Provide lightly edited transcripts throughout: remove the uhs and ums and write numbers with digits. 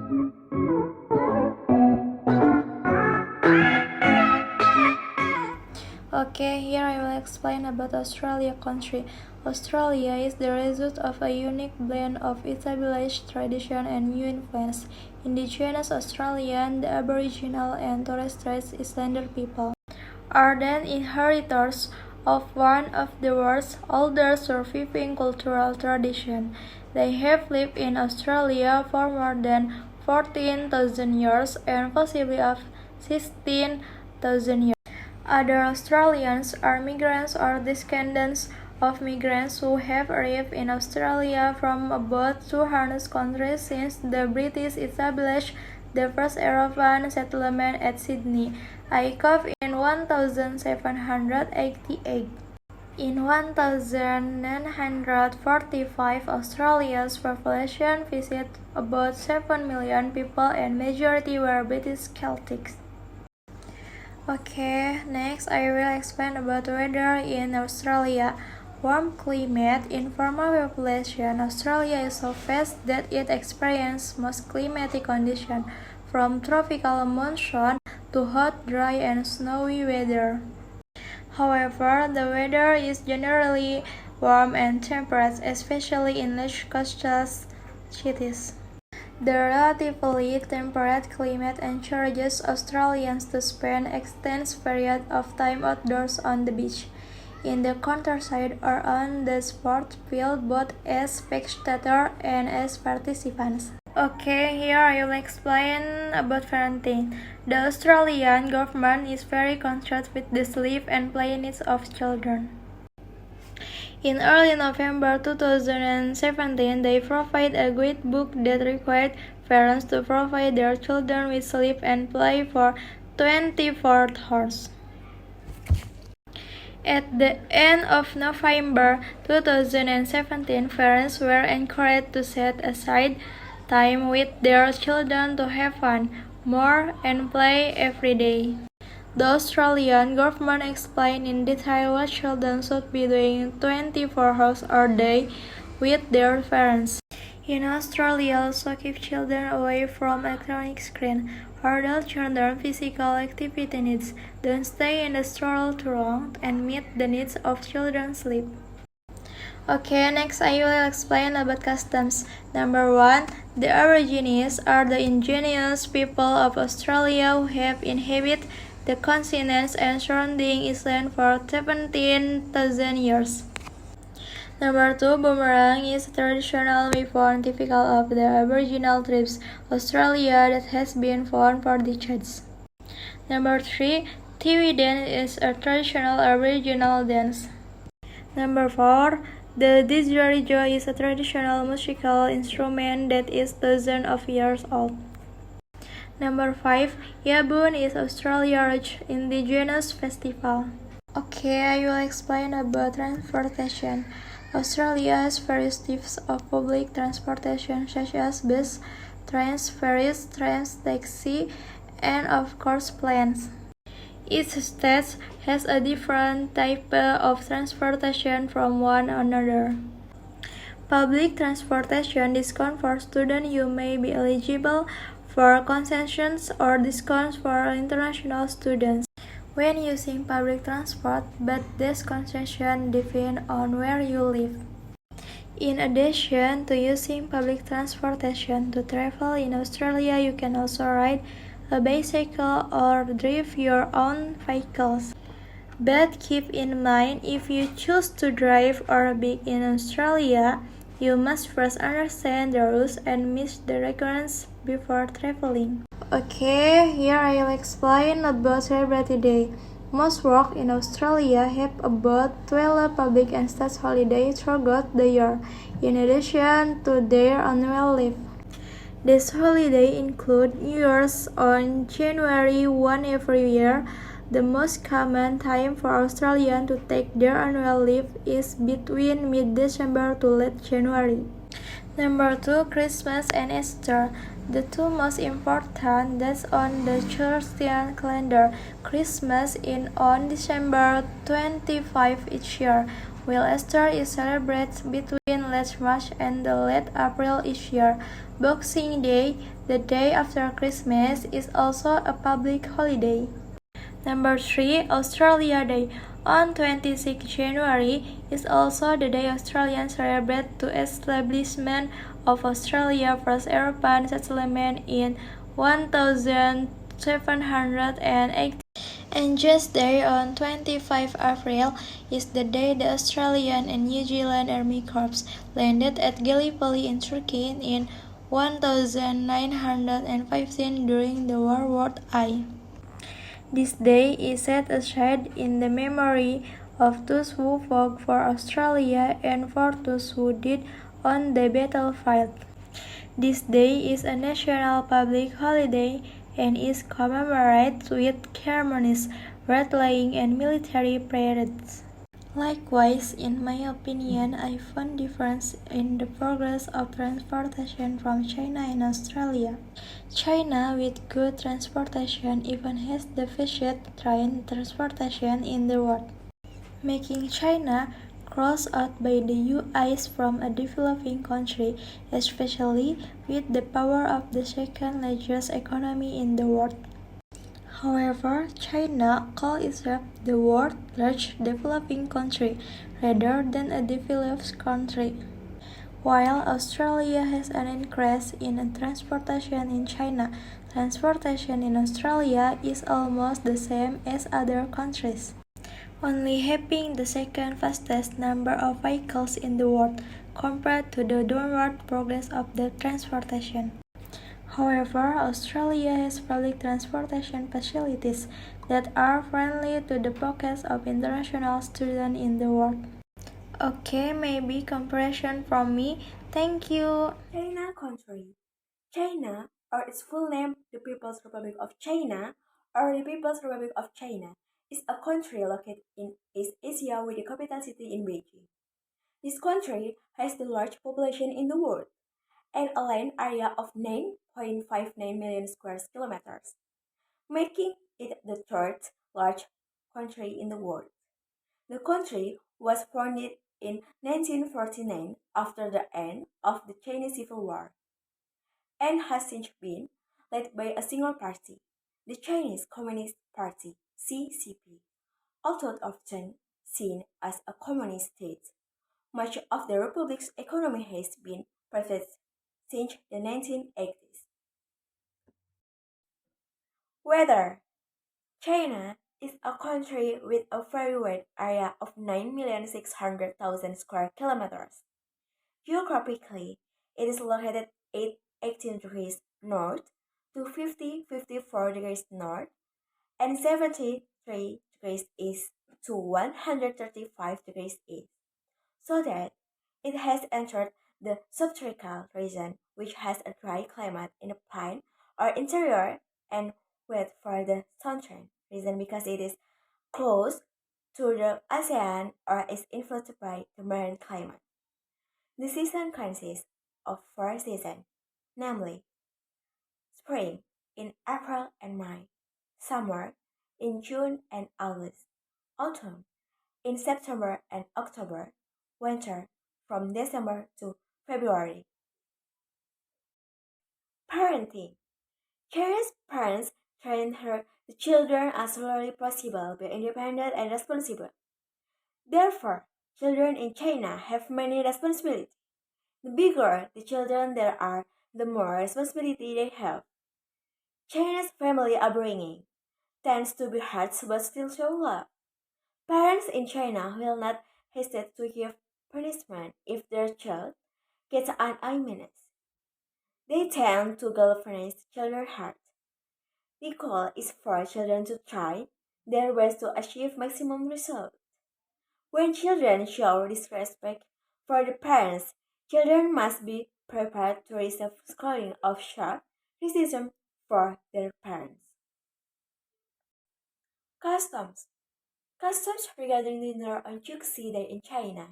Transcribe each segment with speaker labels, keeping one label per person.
Speaker 1: Okay, here I will explain about Australia country. Australia is the result of a unique blend of established tradition and new influence. Indigenous Australian, the Aboriginal and Torres Strait Islander people are the inheritors of one of the world's oldest surviving cultural traditions. They have lived in Australia for more than 14,000 years and possibly of 16,000 years. Other Australians are migrants or descendants of migrants who have arrived in Australia from about 200 countries since the British established the first European settlement at Sydney, ICOP in 1788. In 1945, Australia's population visited about 7 million people and majority were British Celtics. Okay, next I will explain about weather in Australia. Warm climate, informal population. Australia is so vast that it experiences most climatic conditions, from tropical monsoon to hot, dry, and snowy weather. However, the weather is generally warm and temperate, especially in large coastal cities. The relatively temperate climate encourages Australians to spend extended periods of time outdoors on the beach, in the countryside, or on the sports field, both as spectators and as participants. Okay, here I will explain about parenting. The Australian government is very concerned with the sleep and play needs of children. In early November 2017, they provided a guidebook that required parents to provide their children with sleep and play for 24 hours. At the end of November 2017, parents were encouraged to set aside time with their children to have fun, more, and play every day. The Australian government explained in detail what children should be doing 24 hours a day with their parents. In Australia, also keep children away from electronic screen. Adult children physical activity needs. Don't stay in the stroller too long and meet the needs of children's sleep. Okay, next I will explain about customs. Number 1. The Aborigines are the indigenous people of Australia who have inhabited the continent and surrounding islands for 17,000 years. Number 2. Boomerang is a traditional weapon typical of the Aboriginal tribes Australia that has been found for decades. Number 3. Tiwi dance is a traditional Aboriginal dance. Number 4. The didgeridoo is a traditional musical instrument that is thousands of years old. Number 5. Yabun is Australia's indigenous festival. Okay, I will explain about transportation. Australia has various types of public transportation such as bus, trains, ferries, trams, taxi, and of course planes. Each state has a different type of transportation from one another. Public transportation discount for students. You may be eligible for concessions or discounts for international students when using public transport, but these concessions depend on where you live. In addition to using public transportation to travel in Australia, you can also ride a bicycle or drive your own vehicles. But keep in mind, if you choose to drive or be in Australia, you must first understand the rules and meet the requirements before traveling. Okay, here I will explain about Celebrity Day. Most work in Australia have about 12 public and state holidays throughout the year, in addition to their annual leave. These holidays include New Year's on January 1 every year. The most common time for Australians to take their annual leave is between mid-December to late January. Number 2. Christmas and Easter. The two most important dates on the Christian calendar. Christmas is on December 25 each year, while Easter is celebrated between late March and late April each year. Boxing Day, the day after Christmas, is also a public holiday. Number 3. Australia Day. On 26 January is also the day Australians celebrate the establishment of Australia's first European settlement in 1780. And just there on 25 April is the day the Australian and New Zealand Army Corps landed at Gallipoli in Turkey in 1915 during the World War I. This day is set aside in the memory of those who fought for Australia and for those who died on the battlefield. This day is a national public holiday and is commemorated with ceremonies, wreath-laying, and military parades. Likewise, in my opinion, I found difference in the progress of transportation from China and Australia. China, with good transportation, even has the fastest train transportation in the world, making China crossed out by the US from a developing country, especially with the power of the second largest economy in the world. However, China calls itself the world's largest developing country rather than a developed country. While Australia has an increase in transportation in China, transportation in Australia is almost the same as other countries, only having the second fastest number of vehicles in the world compared to the downward progress of the transportation. However, Australia has public transportation facilities that are friendly to the pockets of international students in the world. Okay, maybe comparison from me. Thank you.
Speaker 2: China country. China, or its full name, the People's Republic of China, or the People's Republic of China, is a country located in East Asia with the capital city in Beijing. This country has the largest population in the world and a land area of 9.59 million square kilometers, making it the third largest country in the world. The country was founded in 1949 after the end of the Chinese Civil War and has since been led by a single party, the Chinese Communist Party (CCP). Although often seen as a communist state, much of the republic's economy has been private since the 1980s. Weather. China is a country with a very wide area of 9,600,000 square kilometers. Geographically, it is located at 18 degrees north to 54 degrees north and 73 degrees east to 135 degrees east, so that it has entered the subtropical region, which has a dry climate in the plain or interior and wet for the southern region because it is close to the ocean or is influenced by the marine climate. The season consists of four seasons, namely spring in April and May, summer in June and August, autumn in September and October, winter from December to February. Parenting. Chinese parents train the children as early possible to be independent and responsible. Therefore, children in China have many responsibilities. The bigger the children there are, the more responsibility they have. China's family upbringing tends to be hard but still show love. Parents in China will not hesitate to give punishment if their child gets an eye minus. They tend to galvanize children's heart. The goal is for children to try their best to achieve maximum result. When children show disrespect for the parents, children must be prepared to receive scolding of sharp criticism for their parents. Customs. Customs regarding dinner on Chuxi Day in China.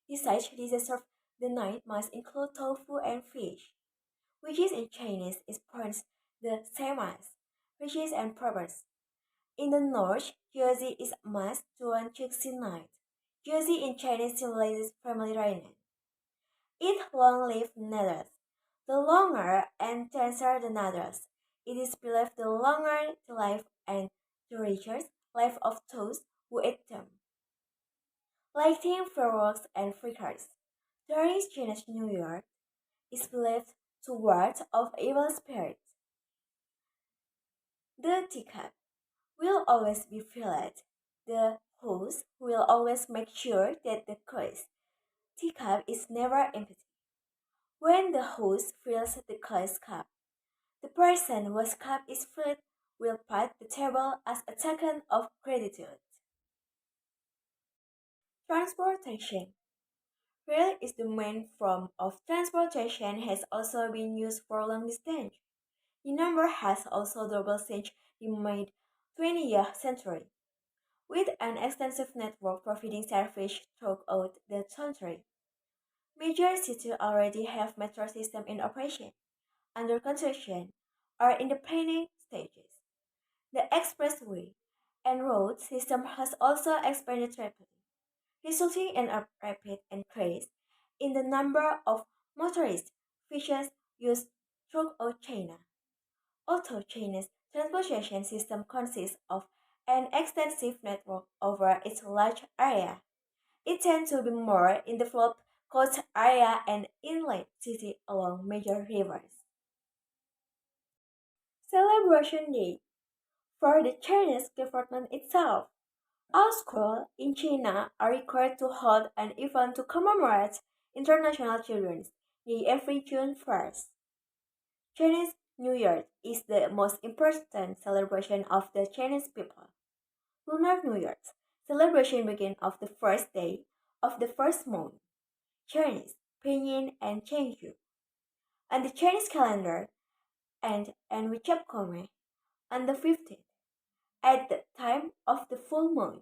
Speaker 2: Besides dishes served the night must include tofu and fish, which is in Chinese is pronounced the same as fishes and peppers. In the north, Jersey is must to on Chuxi night. Josie in Chinese symbolizes family reunion. Eat long-lived nettles. The longer and denser the nettles, it is believed the longer the life and the richer life of those who eat them. Lighting fireworks and freakers. During Chinese New Year is believed to ward off evil spirits. The teacup will always be filled. The host will always make sure that the course teacup is never empty. When the host fills the course cup, the person whose cup is filled will pat the table as a token of gratitude. Transportation. Rail is the main form of transportation has also been used for long distance. The number has also doubled since the mid-20th century, with an extensive network providing service throughout the country. Major cities already have metro system in operation, under construction, or in the planning stages. The expressway and road system has also expanded rapidly, resulting in a rapid increase in the number of motorist vehicles used throughout China. Although China's transportation system consists of an extensive network over its large area, it tends to be more in the developed coast area and inland cities along major rivers. Celebration Day for the Chinese government itself. All schools in China are required to hold an event to commemorate International Children's Day every June 1st. Chinese New Year is the most important celebration of the Chinese people. Lunar New Year's celebration begins on the first day of the first month, Chinese, Pinyin, and Chengju, and the Chinese calendar, and with Chapkome on the 15th, at the time of the full moon.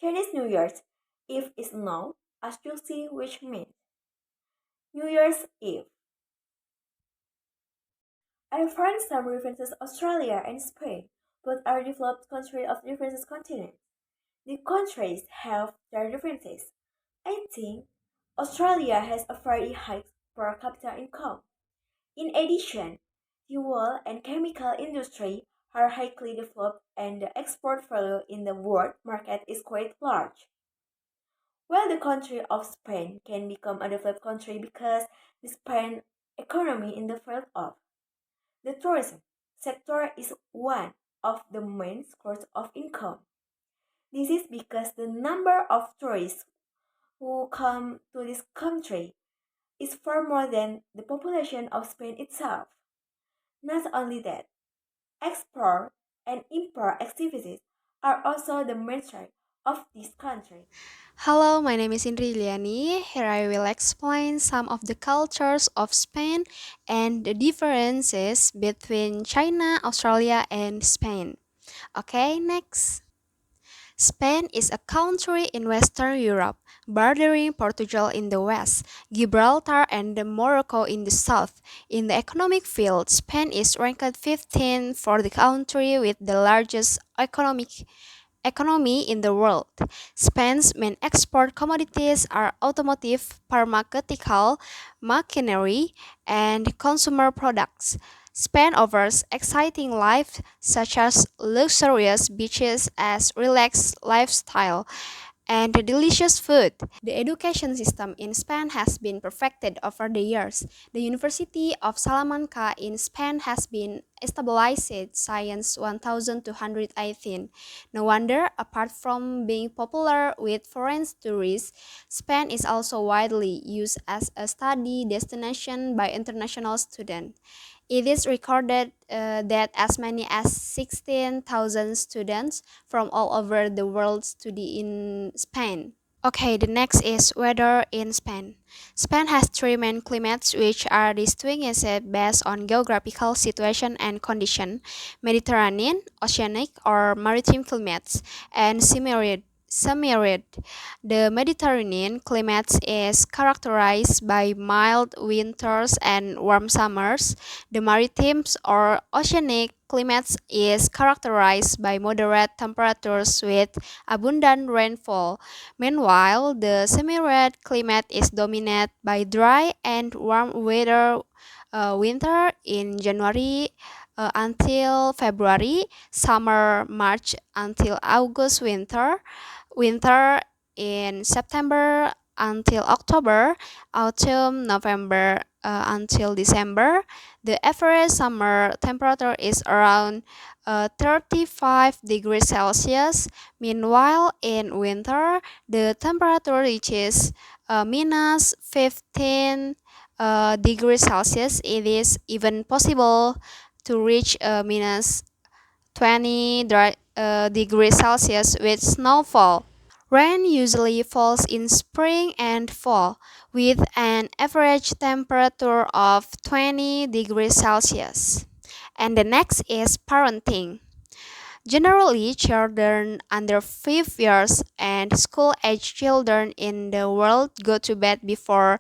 Speaker 2: Chinese New Year's Eve is known as Chuxi, which means New Year's Eve. I find some references Australia and Spain, both are developed countries of different continents. The countries have their differences. I think Australia has a very high per capita income. In addition, the wool and chemical industry are highly developed and the export value in the world market is quite large. While the country of Spain can become a developed country because the Spain economy in the field of the tourism sector is one of the main sources of income. This is because the number of tourists who come to this country is far more than the population of Spain itself. Not only that, export and import activities are also the main strength of this country.
Speaker 3: Hello, my name is Indri Liani. Here I will explain some of the cultures of Spain and the differences between China, Australia, and Spain. Okay, next. Spain is a country in Western Europe, bordering Portugal in the west, Gibraltar and Morocco in the south. In the economic field, Spain is ranked 15th for the country with the largest economy in the world. Spain's main export commodities are automotive, pharmaceutical, machinery, and consumer products. Spain offers exciting life such as luxurious beaches as relaxed lifestyle and delicious food. The education system in Spain has been perfected over the years. The University of Salamanca in Spain has been established since 1218. No wonder, apart from being popular with foreign tourists, Spain is also widely used as a study destination by international students. It is recorded that as many as 16,000 students from all over the world study in Spain. Okay, the next is weather in Spain. Spain has three main climates which are distinguished based on geographical situation and condition: Mediterranean, oceanic or maritime climates, and semi-arid. The Mediterranean climate is characterized by mild winters and warm summers. The maritime or oceanic climate is characterized by moderate temperatures with abundant rainfall. Meanwhile, the semi-arid climate is dominated by dry and warm weather. Winter in January until February, summer March until August, winter in September until October, autumn November until December. The average summer temperature is around 35 degrees Celsius. Meanwhile, in winter, the temperature reaches minus 15 degrees Celsius. It is even possible to reach minus 20 degrees Celsius with snowfall. Rain usually falls in spring and fall, with an average temperature of 20 degrees Celsius. And the next is parenting. Generally, children under 5 years and school-age children in the world go to bed before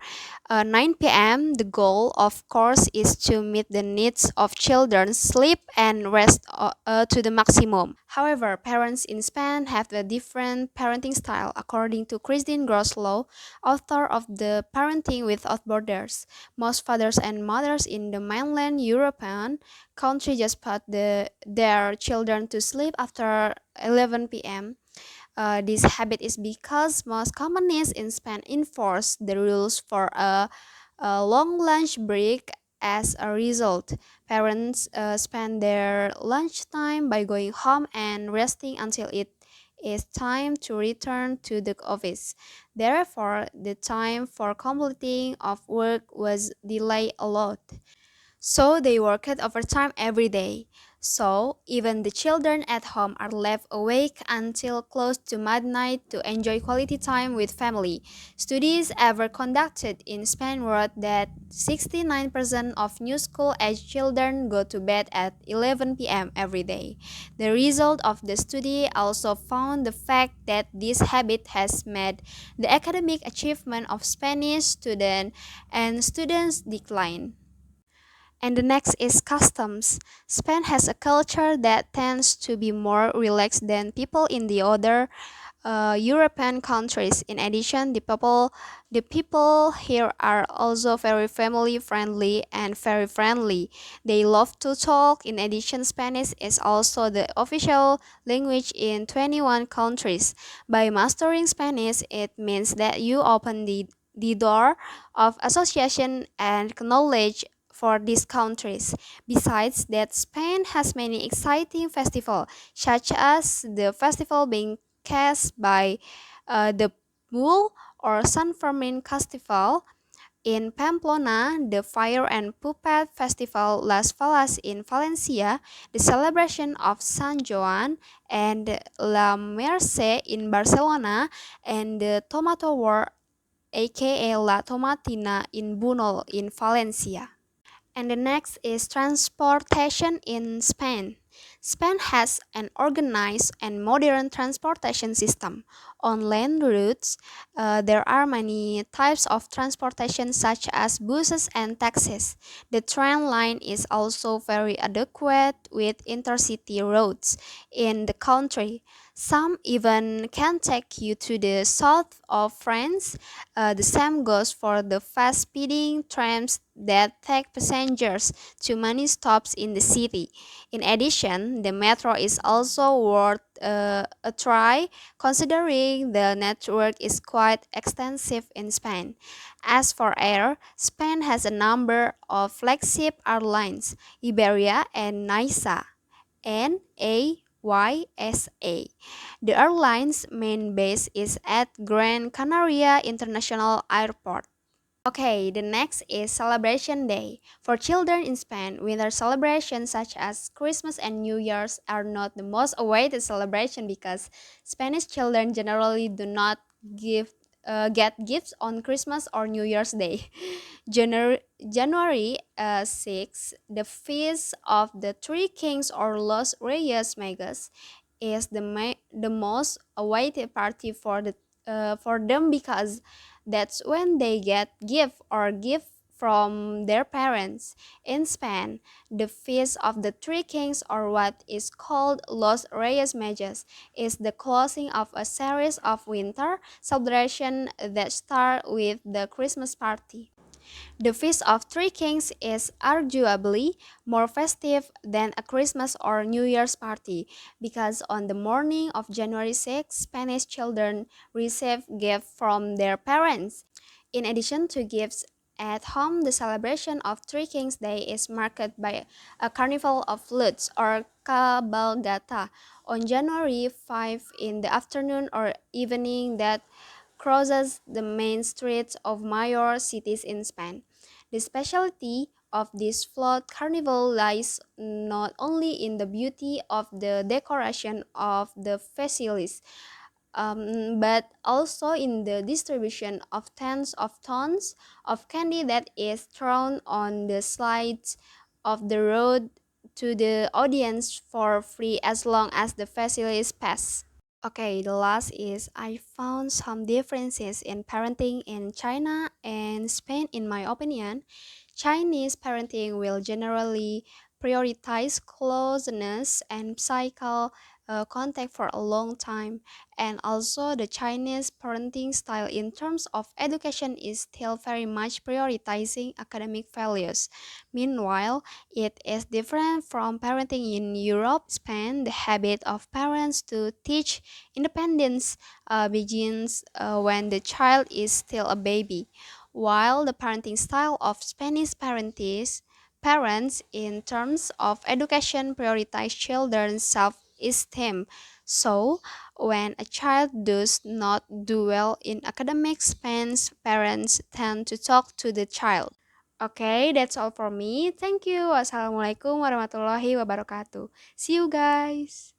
Speaker 3: 9 p.m. The goal, of course, is to meet the needs of children, sleep and rest to the maximum. However, parents in Spain have a different parenting style, according to Christine Groslow, author of the Parenting Without Borders. Most fathers and mothers in the mainland European country just put their children to sleep after 11 p.m. This habit is because most companies in Spain enforce the rules for a long lunch break. As a result, parents spend their lunchtime by going home and resting until it is time to return to the office. Therefore, the time for completing of work was delayed a lot. So they worked overtime every day. So even the children at home are left awake until close to midnight to enjoy quality time with family. Studies ever conducted in Spain wrote that 69% of new school-age children go to bed at 11 p.m. every day. The result of the study also found the fact that this habit has made the academic achievement of Spanish students and students decline. And the next is customs. Spain has a culture that tends to be more relaxed than people in the other European countries. In addition, the people here are also very family friendly and very friendly. They love to talk. In addition, Spanish is also the official language in 21 countries. By mastering Spanish, it means that you open the door of association and knowledge for these countries. Besides that, Spain has many exciting festivals, such as the festival being cast by the Bull or San Fermin Festival. In Pamplona, the Fire and Puppet Festival Las Fallas in Valencia, the celebration of San Joan and La Mercè in Barcelona, and the Tomato War aka La Tomatina in Bunol in Valencia. And the next is transportation in Spain. Spain has an organized and modern transportation system. On land routes, there are many types of transportation such as buses and taxis. The train line is also very adequate with intercity roads in the country. Some even can take you to the south of France. The same goes for the fast-speeding trams that take passengers to many stops in the city. In addition, the metro is also worth a try, considering the network is quite extensive in Spain. As for air, Spain has a number of flagship airlines, Iberia and NAYSA. The airline's main base is at Gran Canaria International Airport. Okay, the next is Celebration Day. For children in Spain, winter celebrations such as Christmas and New Year's are not the most awaited celebration because Spanish children generally do not get gifts on Christmas or New Year's Day. January 6, the feast of the Three Kings or Los Reyes Magos, is the most awaited party for them because that's when they get gift from their parents. In Spain, the Feast of the Three Kings, or what is called Los Reyes Magos, is the closing of a series of winter celebrations that start with the Christmas party. The Feast of Three Kings is arguably more festive than a Christmas or New Year's party because on the morning of January 6, Spanish children receive gifts from their parents. In addition to gifts at home, the celebration of Three Kings Day is marked by a carnival of floats or cabalgata on January 5 in the afternoon or evening that crosses the main streets of major cities in Spain. The specialty of this float carnival lies not only in the beauty of the decoration of the facilities, but also in the distribution of tens of tons of candy that is thrown on the sides of the road to the audience for free as long as the facilities pass. Okay, the last is I found some differences in parenting in China and Spain. In my opinion, Chinese parenting will generally prioritize closeness and physical contact for a long time, and also the Chinese parenting style in terms of education is still very much prioritizing academic values. Meanwhile, it is different from parenting in Europe. Spain, the habit of parents to teach independence begins when the child is still a baby, while the parenting style of Spanish parents in terms of education prioritize children's self-esteem. So, when a child does not do well in academics, Spanish parents tend to talk to the child. Okay, that's all for me. Thank you. Wassalamualaikum warahmatullahi wabarakatuh. See you guys.